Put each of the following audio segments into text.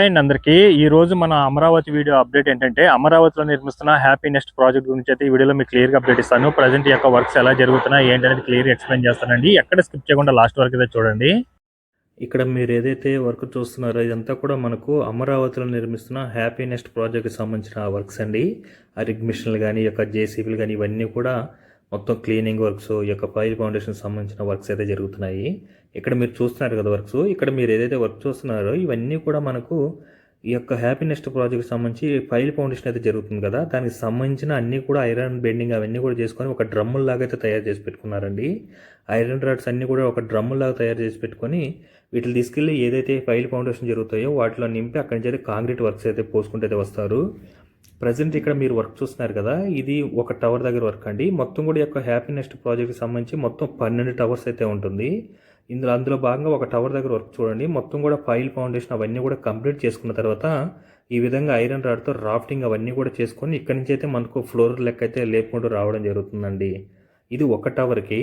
And అందరికీ ఈ రోజు మన అమరావతి వీడియో అప్డేట్ ఏంటంటే అమరావతిలో నిర్మిస్తున్న హ్యాపీ నెస్ట్ ప్రాజెక్ట్ గురించి అయితే ఈ వీడియోలో మీకు క్లియర్గా అప్డేట్ ఇస్తాను. ప్రజెంట్ యొక్క వర్క్స్ ఎలా జరుగుతున్నాయి ఏంటనేది క్లియర్గా ఎక్స్ప్లెయిన్ చేస్తానండి. ఎక్కడ స్కిప్ చేయకుండా లాస్ట్ వరకు అయితే చూడండి. ఇక్కడ మీరు ఏదైతే వర్క్ చూస్తున్నారో ఇదంతా కూడా మనకు అమరావతిలో నిర్మిస్తున్న హ్యాపీ నెస్ట్ ప్రాజెక్ట్కి సంబంధించిన వర్క్స్ అండి. ఆ రిగ్ మిషన్లు కానీ యొక్క జేసీబీలు కానీ ఇవన్నీ కూడా మొత్తం క్లీనింగ్ వర్క్స్ ఈ యొక్క పైల్ ఫౌండేషన్ సంబంధించిన వర్క్స్ అయితే జరుగుతున్నాయి. ఇక్కడ మీరు చూస్తున్నారు కదా వర్క్స్, ఇక్కడ మీరు ఏదైతే వర్క్ చూస్తున్నారో ఇవన్నీ కూడా మనకు ఈ యొక్క హ్యాపీ నెస్ట్ ప్రాజెక్ట్కి సంబంధించి పైల్ ఫౌండేషన్ అయితే జరుగుతుంది కదా, దానికి సంబంధించిన అన్నీ కూడా ఐరన్ బెండింగ్ అవన్నీ కూడా చేసుకొని ఒక డ్రమ్ముల్లాగా అయితే తయారు చేసి పెట్టుకున్నారండి. ఐరన్ రాడ్స్ అన్నీ కూడా ఒక డ్రమ్ముల్లాగా తయారు చేసి పెట్టుకొని వీటిని తీసుకెళ్ళి ఏదైతే పైల్ ఫౌండేషన్ జరుగుతాయో వాటిలో నింపి అక్కడి నుంచి అయితే కాంక్రీట్ వర్క్స్ అయితే పోసుకుంటూ అయితే వస్తారు. ప్రజెంట్ ఇక్కడ మీరు వర్క్ చూస్తున్నారు కదా, ఇది ఒక టవర్ దగ్గర వర్క్ అండి. మొత్తం కూడా యొక్క హ్యాపీ నెస్ట్ ప్రాజెక్ట్కి సంబంధించి మొత్తం 12 టవర్స్ అయితే ఉంటుంది. అందులో భాగంగా ఒక టవర్ దగ్గర వర్క్ చూడండి. మొత్తం కూడా పైల్ ఫౌండేషన్ అవన్నీ కూడా కంప్లీట్ చేసుకున్న తర్వాత ఈ విధంగా ఐరన్ రాడ్తో రాఫ్టింగ్ అవన్నీ కూడా చేసుకొని ఇక్కడి నుంచి అయితే మనకు ఫ్లోర్ లెక్క అయితే లేపుకుంటూ రావడం జరుగుతుందండి. ఇది ఒక టవర్కి.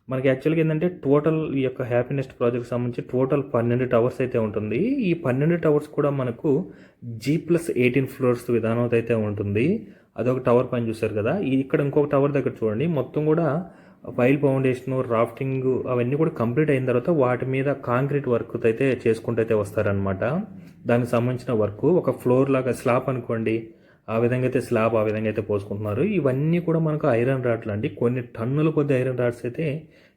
మనకి యాక్చువల్గా ఏంటంటే టోటల్ ఈ యొక్క హ్యాపీ నెస్ట్ ప్రాజెక్ట్కి సంబంధించి టోటల్ 12 టవర్స్ అయితే ఉంటుంది. ఈ 12 టవర్స్ కూడా మనకు G+18 ఫ్లోర్స్ విధానం అయితే ఉంటుంది. అదొక టవర్ పైన చూసారు కదా. ఇక్కడ ఇంకొక టవర్ దగ్గర చూడండి, మొత్తం కూడా పైల్ ఫౌండేషన్ రాఫ్టింగ్ అవన్నీ కూడా కంప్లీట్ అయిన తర్వాత వాటి మీద కాంక్రీట్ వర్క్ అయితే చేసుకుంటూ అయితే వస్తారనమాట. దానికి సంబంధించిన వర్క్ ఒక ఫ్లోర్ లాగా స్లాబ్ అనుకోండి, ఆ విధంగా అయితే స్లాబ్ ఆ విధంగా అయితే పోసుకుంటున్నారు. ఇవన్నీ కూడా మనకు ఐరన్ రాడ్లు అండి. కొన్ని టన్నుల కొద్ది ఐరన్ రాడ్స్ అయితే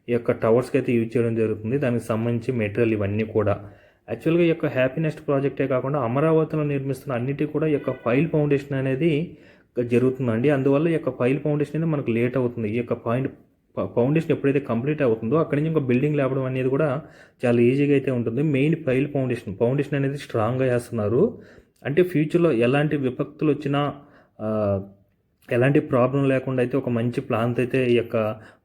ఈ యొక్క టవర్స్కి అయితే యూజ్ చేయడం జరుగుతుంది. దానికి సంబంధించి మెటీరియల్ ఇవన్నీ కూడా యాక్చువల్గా ఈ యొక్క హ్యాపీ నెస్ట్ ప్రాజెక్టే కాకుండా అమరావతిలో నిర్మిస్తున్న అన్నిటి కూడా ఈ యొక్క పైల్ ఫౌండేషన్ అనేది జరుగుతుందండి. అందువల్ల ఈ యొక్క పైల్ ఫౌండేషన్ అనేది మనకు లేట్ అవుతుంది. ఈ యొక్క ఫౌండేషన్ ఎప్పుడైతే కంప్లీట్ అవుతుందో అక్కడి నుంచి ఇంకా బిల్డింగ్ లేపడం అనేది కూడా చాలా ఈజీగా అయితే ఉంటుంది. మెయిన్ పైల్ ఫౌండేషన్ అనేది స్ట్రాంగ్గా వేస్తున్నారు. అంటే ఫ్యూచర్లో ఎలాంటి విపత్తులు వచ్చినా ఎలాంటి ప్రాబ్లం లేకుండా అయితే ఒక మంచి ప్లాన్తో అయితే ఈ యొక్క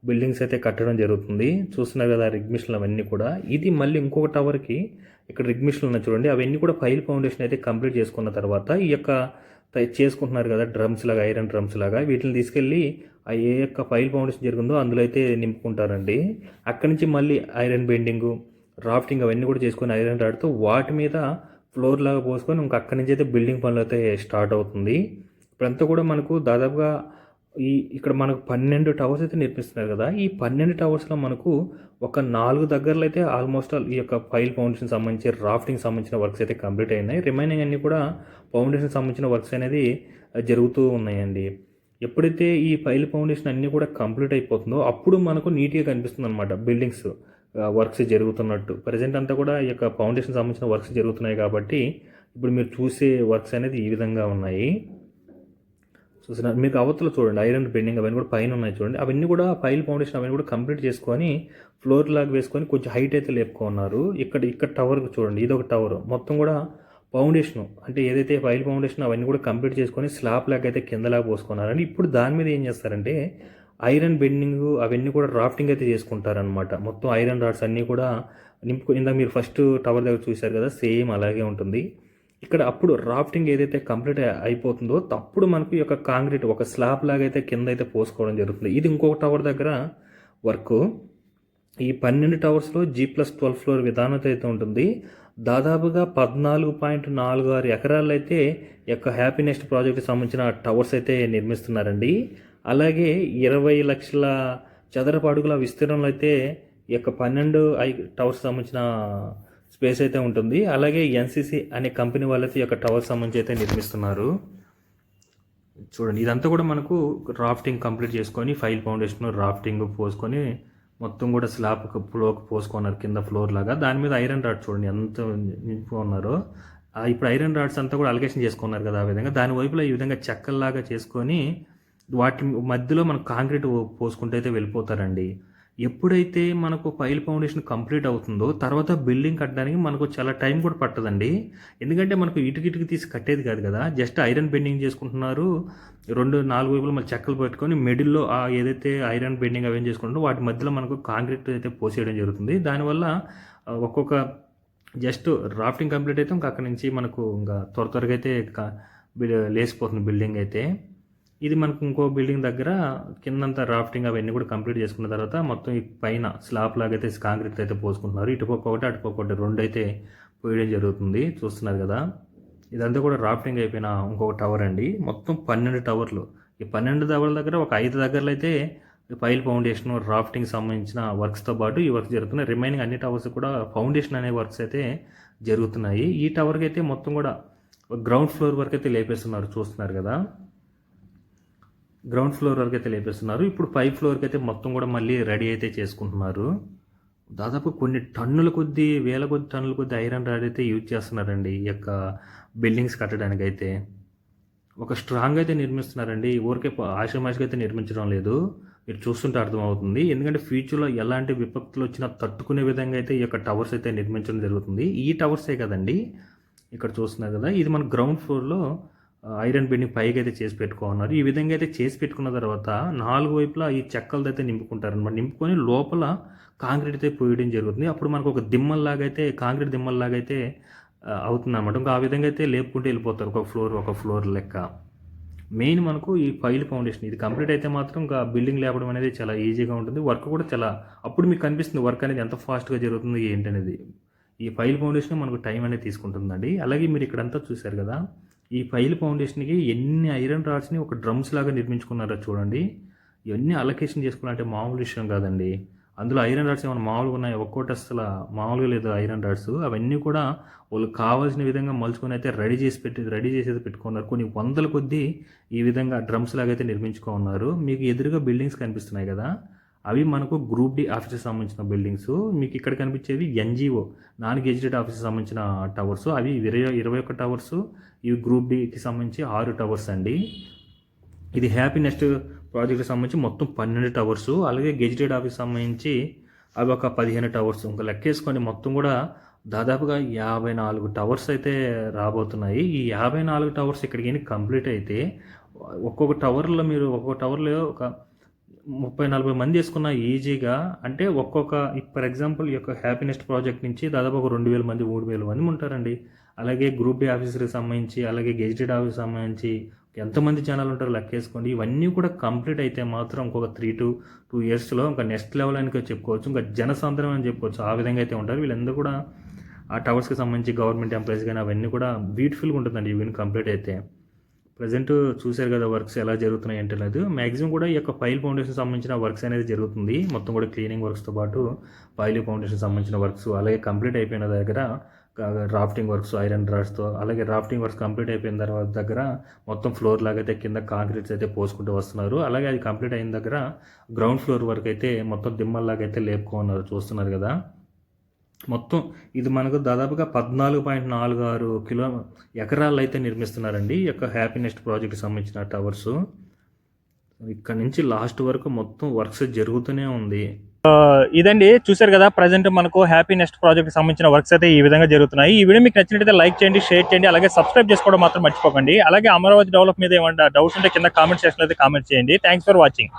బిల్డింగ్స్ అయితే కట్టడం జరుగుతుంది. చూస్తున్నారు కదా రిగ్ మిషన్లు అవన్నీ కూడా. ఇది మళ్ళీ ఇంకొక టవర్కి ఇక్కడ రిగ్ మిషన్లు ఉన్నాయి చూడండి, అవన్నీ కూడా పైల్ ఫౌండేషన్ అయితే కంప్లీట్ చేసుకున్న తర్వాత ఈ యొక్క చేసుకుంటున్నారు కదా డ్రమ్స్ లాగా, ఐరన్ డ్రమ్స్ లాగా, వీటిని తీసుకెళ్ళి ఆ ఏ యొక్క పైల్ ఫౌండేషన్ జరుగుతుందో అందులో అయితే నింపుకుంటారండి. అక్కడి నుంచి మళ్ళీ ఐరన్ బెండింగ్ రాఫ్టింగ్ అవన్నీ కూడా చేసుకొని ఐరన్ రాడ్తో వాటి మీద ఫ్లోర్ లాగా పోసుకొని ఇంకా అక్కడి నుంచి అయితే బిల్డింగ్ పనులు అయితే స్టార్ట్ అవుతుంది. ఇప్పుడంతా కూడా మనకు దాదాపుగా ఇక్కడ మనకు 12 టవర్స్ అయితే నిర్మిస్తున్నారు కదా. ఈ 12 టవర్స్లో మనకు ఒక 4 దగ్గరలో అయితే ఆల్మోస్ట్ ఈ యొక్క పైల్ ఫౌండేషన్ సంబంధించి రాఫ్టింగ్ సంబంధించిన వర్క్స్ అయితే కంప్లీట్ అయినాయి. రిమైనింగ్ అన్నీ కూడా ఫౌండేషన్ సంబంధించిన వర్క్స్ అనేది జరుగుతూ ఉన్నాయండి. ఎప్పుడైతే ఈ పైల్ ఫౌండేషన్ అన్నీ కూడా కంప్లీట్ అయిపోతుందో అప్పుడు మనకు నీట్గా కనిపిస్తుంది అనమాట బిల్డింగ్స్ వర్క్స్ జరుగుతున్నట్టు. ప్రజెంట్ అంతా కూడా ఈ యొక్క ఫౌండేషన్ సంబంధించిన వర్క్స్ జరుగుతున్నాయి కాబట్టి ఇప్పుడు మీరు చూసే వర్క్స్ అనేది ఈ విధంగా ఉన్నాయి. చూసినారు మీకు అవతల చూడండి, ఐరన్ బెండింగ్ అవన్నీ కూడా పైన ఉన్నాయి చూడండి. అవన్నీ కూడా పైల్ ఫౌండేషన్ అవన్నీ కూడా కంప్లీట్ చేసుకొని ఫ్లోర్ లాగా వేసుకొని కొంచెం హైట్ అయితే లేపుకున్నారు. ఇక్కడ టవర్ చూడండి, ఇది ఒక టవర్. మొత్తం కూడా ఫౌండేషన్ అంటే ఏదైతే పైల్ ఫౌండేషన్ అవన్నీ కూడా కంప్లీట్ చేసుకొని స్లాబ్ లాగా అయితే కిందలాగా పోసుకున్నారండి. ఇప్పుడు దాని మీద ఏం చేస్తారంటే ఐరన్ బెండింగ్ అవన్నీ కూడా రాఫ్టింగ్ అయితే చేసుకుంటారనమాట. మొత్తం ఐరన్ రాడ్స్ అన్నీ కూడా ఇందాక మీరు ఫస్ట్ టవర్ దగ్గర చూశారు కదా, సేమ్ అలాగే ఉంటుంది. ఇక్కడ అప్పుడు రాఫ్టింగ్ ఏదైతే కంప్లీట్ అయిపోతుందో అప్పుడు మనకు ఈ యొక్క కాంక్రీట్ ఒక స్లాబ్ లాగా అయితే కింద అయితే పోసుకోవడం జరుగుతుంది. ఇది ఇంకొక టవర్ దగ్గర వర్క్. ఈ 12 టవర్స్లో G+12 ఫ్లోర్ విధానం అయితే ఉంటుంది. దాదాపుగా 14.46 ఎకరాలు అయితే ఈ యొక్క హ్యాపీ నెస్ట్ ప్రాజెక్ట్కి సంబంధించిన టవర్స్ అయితే నిర్మిస్తున్నారండి. అలాగే 20 లక్షల చదరపు అడుగుల విస్తీర్ణంలో అయితే ఈ యొక్క 12 టవర్స్ సంబంధించిన స్పేస్ అయితే ఉంటుంది. అలాగే NCC అనే కంపెనీ వాళ్ళైతే ఈ యొక్క టవర్ సంబంధించి అయితే నిర్మిస్తున్నారు. చూడండి ఇదంతా కూడా మనకు రాఫ్టింగ్ కంప్లీట్ చేసుకొని ఫైల్ ఫౌండేషన్ రాఫ్టింగ్ పోసుకొని మొత్తం కూడా స్లాబ్ ఫ్లోకి పోసుకున్నారు కింద ఫ్లోర్ లాగా. దాని మీద ఐరన్ రాడ్ చూడండి ఎంత నింపు ఉన్నారో. ఇప్పుడు ఐరన్ రాడ్స్ అంతా కూడా అలొకేషన్ చేసుకున్నారు కదా, ఆ విధంగా దాని వైపులో ఈ విధంగా చెక్కల్లాగా చేసుకొని వాటి మధ్యలో మనకు కాంక్రీట్ పోసుకుంటూ అయితే వెళ్ళిపోతారండి. ఎప్పుడైతే మనకు పైల్ ఫౌండేషన్ కంప్లీట్ అవుతుందో తర్వాత బిల్డింగ్ కట్టడానికి మనకు చాలా టైం కూడా పట్టదండి. ఎందుకంటే మనకు ఇటుకిటికి తీసి కట్టేది కాదు కదా, జస్ట్ ఐరన్ బెండింగ్ చేసుకుంటున్నారు. 4 వైపులు మళ్ళీ చెక్కలు పెట్టుకొని మిడిల్లో ఏదైతే ఐరన్ బెండింగ్ అవేం చేసుకుంటారో వాటి మధ్యలో మనకు కాంక్రీట్ అయితే పోసేయడం జరుగుతుంది. దానివల్ల ఒక్కొక్క జస్ట్ రాఫ్టింగ్ కంప్లీట్ అయితే ఇంకా అక్కడి నుంచి మనకు ఇంకా త్వరగా అయితే లేసిపోతుంది బిల్డింగ్ అయితే. ఇది మనకు ఇంకో బిల్డింగ్ దగ్గర కిందంతా రాఫ్టింగ్ అవన్నీ కూడా కంప్లీట్ చేసుకున్న తర్వాత మొత్తం ఈ పైన స్లాబ్ లాగా అయితే కాంక్రీట్ అయితే పోసుకుంటున్నారు. ఇటుపక్క ఒకటి అటుపక్క ఒకటి 2 అయితే పోయడం జరుగుతుంది. చూస్తున్నారు కదా, ఇదంతా కూడా రాఫ్టింగ్ అయిపోయిన ఇంకొక టవర్ అండి. మొత్తం 12 టవర్లు. ఈ 12 టవర్ల దగ్గర ఒక 5 దగ్గరలో అయితే పైల్ ఫౌండేషన్ రాఫ్టింగ్ సంబంధించిన వర్క్స్తో పాటు ఈ వర్క్స్ జరుగుతున్నాయి. రిమైనింగ్ అన్ని టవర్స్ కూడా ఫౌండేషన్ అనే వర్క్స్ అయితే జరుగుతున్నాయి. ఈ టవర్కి అయితే మొత్తం కూడా గ్రౌండ్ ఫ్లోర్ వరకు అయితే లేపేస్తున్నారు. చూస్తున్నారు కదా, గ్రౌండ్ ఫ్లోర్ వరకు అయితే లేపేస్తున్నారు. ఇప్పుడు 5 ఫ్లోర్కి అయితే మొత్తం కూడా మళ్ళీ రెడీ అయితే చేసుకుంటున్నారు. దాదాపు కొన్ని టన్నుల కొద్దీ, వేల కొద్ది టన్నుల కొద్ది ఐరన్ రాడ్ అయితే యూజ్ చేస్తున్నారండి ఈ యొక్క బిల్డింగ్స్ కట్టడానికి. అయితే ఒక స్ట్రాంగ్ అయితే నిర్మిస్తున్నారండి. ఊరికే ఆషామాషిగా అయితే నిర్మించడం లేదు. మీరు చూస్తుంటే అర్థమవుతుంది. ఎందుకంటే ఫ్యూచర్లో ఎలాంటి విపత్తులు వచ్చినా తట్టుకునే విధంగా అయితే ఈ యొక్క టవర్స్ అయితే నిర్మించడం జరుగుతుంది. ఈ టవర్సే కదండి ఇక్కడ చూస్తున్నారు కదా, ఇది మన గ్రౌండ్ ఫ్లోర్లో ఐరన్ బెండింగ్ పైకి అయితే చేసి పెట్టుకున్నారు. ఈ విధంగా అయితే చేసి పెట్టుకున్న తర్వాత 4 వైపులా ఈ చెక్కలతో అయితే నింపుకుంటారు అనమాట. నింపుకొని లోపల కాంక్రీట్ అయితే పోయడం జరుగుతుంది. అప్పుడు మనకు ఒక దిమ్మల్లాగా అయితే, కాంక్రీట్ దిమ్మల్లాగా అయితే అవుతుంది అనమాట. ఇంకా ఆ విధంగా అయితే లేపుకుంటూ వెళ్ళిపోతారు ఒక ఫ్లోర్ లెక్క. మెయిన్ మనకు ఈ పైల్ ఫౌండేషన్ ఇది కంప్లీట్ అయితే మాత్రం ఇంకా బిల్డింగ్ లేపడం అనేది చాలా ఈజీగా ఉంటుంది. వర్క్ కూడా చాలా, అప్పుడు మీకు కనిపిస్తుంది వర్క్ అనేది ఎంత ఫాస్ట్గా జరుగుతుంది ఏంటనేది. ఈ పైల్ ఫౌండేషన్ మనకు టైం అనేది తీసుకుంటుందండి. అలాగే మీరు ఇక్కడంతా చూశారు కదా, ఈ పైల్ ఫౌండేషన్కి ఎన్ని ఐరన్ రాడ్స్ని ఒక డ్రమ్స్ లాగా నిర్మించుకున్నారో చూడండి. ఇవన్నీ అలొకేషన్ చేసుకోవాలంటే మామూలు విషయం కాదండి. అందులో ఐరన్ రాడ్స్ ఏమైనా మామూలుగా ఉన్నాయి, ఒక్కోటి అసలు మామూలుగా లేదు ఐరన్ రాడ్స్. అవన్నీ కూడా వాళ్ళు కావాల్సిన విధంగా మలుచుకొని అయితే రెడీ చేసి పెట్టుకున్నారు. కొన్ని వందల కొద్దీ ఈ విధంగా డ్రమ్స్ లాగా అయితే నిర్మించుకున్నారు. మీకు ఎదురుగా బిల్డింగ్స్ కనిపిస్తున్నాయి కదా, అవి మనకు గ్రూప్ డి ఆఫీస్కి సంబంధించిన బిల్డింగ్స్. మీకు ఇక్కడ కనిపించేవి ఎన్జిఓ నాన్ గెజిటెడ్ ఆఫీస్కి సంబంధించిన టవర్స్. అవి 21 టవర్స్. ఇవి గ్రూప్ డికి సంబంధించి 6 టవర్స్ అండి. ఇది హ్యాపీ నెస్ట్ ప్రాజెక్ట్కి సంబంధించి మొత్తం 12 టవర్స్. అలాగే గెజిటెడ్ ఆఫీస్ సంబంధించి అవి ఒక 15 టవర్స్. ఇంకా లెక్కేసుకొని మొత్తం కూడా దాదాపుగా 54 టవర్స్ అయితే రాబోతున్నాయి. ఈ 54 టవర్స్ ఇక్కడికి కంప్లీట్ అయితే ఒక్కొక్క టవర్లో ఒక 30-40 మంది వేసుకున్న ఈజీగా. అంటే ఫర్ ఎగ్జాంపుల్ ఈ యొక్క హ్యాపీనెస్ట్ ప్రాజెక్ట్ నుంచి దాదాపు ఒక 2000 మంది 3000 మంది ఉంటారండి. అలాగే గ్రూప్ డి ఆఫీసర్కి సంబంధించి, అలాగే గెజిటెడ్ ఆఫీస్ సంబంధించి ఎంతమంది జనాలు ఉంటారో లెక్కేసుకోండి. ఇవన్నీ కూడా కంప్లీట్ అయితే మాత్రం ఇంకొక 3 to 2 yearsలో ఇంకా నెక్స్ట్ లెవెల్ అని చెప్పుకోవచ్చు. ఇంకా జనసాంద్రం అని చెప్పుకోవచ్చు. ఆ విధంగా అయితే ఉంటారు వీళ్ళందరూ కూడా. ఆ టవర్స్కి సంబంధించి గవర్నమెంట్ ఎంప్లాయీస్ కానీ అవన్నీ కూడా బ్యూటిఫుల్గా ఉంటుందండి ఇవన్నీ కంప్లీట్ అయితే. ప్రజెంట్ చూశారు కదా వర్క్స్ ఎలా జరుగుతున్నాయి అంటే లేదు. మ్యాక్సిమం కూడా ఈ యొక్క పైల్ ఫౌండేషన్ సంబంధించిన వర్క్స్ అనేది జరుగుతుంది. మొత్తం కూడా క్లీనింగ్ వర్క్స్తో పాటు పైల్ ఫౌండేషన్ సంబంధించిన వర్క్స్, అలాగే కంప్లీట్ అయిపోయిన దగ్గర రాఫ్టింగ్ వర్క్స్ ఐరన్ రాడ్స్తో, అలాగే రాఫ్టింగ్ వర్క్స్ కంప్లీట్ అయిపోయిన తర్వాత దగ్గర మొత్తం ఫ్లోర్ లాగా అయితే కింద కాంక్రీట్స్ అయితే పోసుకుంటూ వస్తున్నారు. అలాగే అది కంప్లీట్ అయిన దగ్గర గ్రౌండ్ ఫ్లోర్ వరకు అయితే మొత్తం దిమ్మల్లాగా అయితే లేపుకున్నారు. చూస్తున్నారు కదా, మొత్తం ఇది మనకు దాదాపుగా 14.46 ఎకరాలు అయితే నిర్మిస్తున్నారండి ఈ యొక్క హ్యాపీనెస్ట్ ప్రాజెక్ట్కి సంబంధించిన టవర్స్. ఇక్కడ నుంచి లాస్ట్ వరకు మొత్తం వర్క్స్ జరుగుతూనే ఉంది. ఇదండి చూశారు కదా, ప్రజెంట్ మనకు హ్యాపీనెస్ట్ ప్రాజెక్ట్ సంబంధించిన వర్క్స్ అయితే ఈ విధంగా జరుగుతున్నాయి. ఈ వీడియో మీకు నచ్చినట్లయితే లైక్ చేయండి, షేర్ చేయండి, అలాగే సబ్స్క్రైబ్ చేసుకోవడం మాత్రం మర్చిపోకండి. అలాగే అమరావతి డెవలప్ మీద ఏమైనా డౌట్స్ ఉంటే కింద కామెంట్ సెక్షన్లో అయితే కామెంట్ చేయండి. Thanks for watching.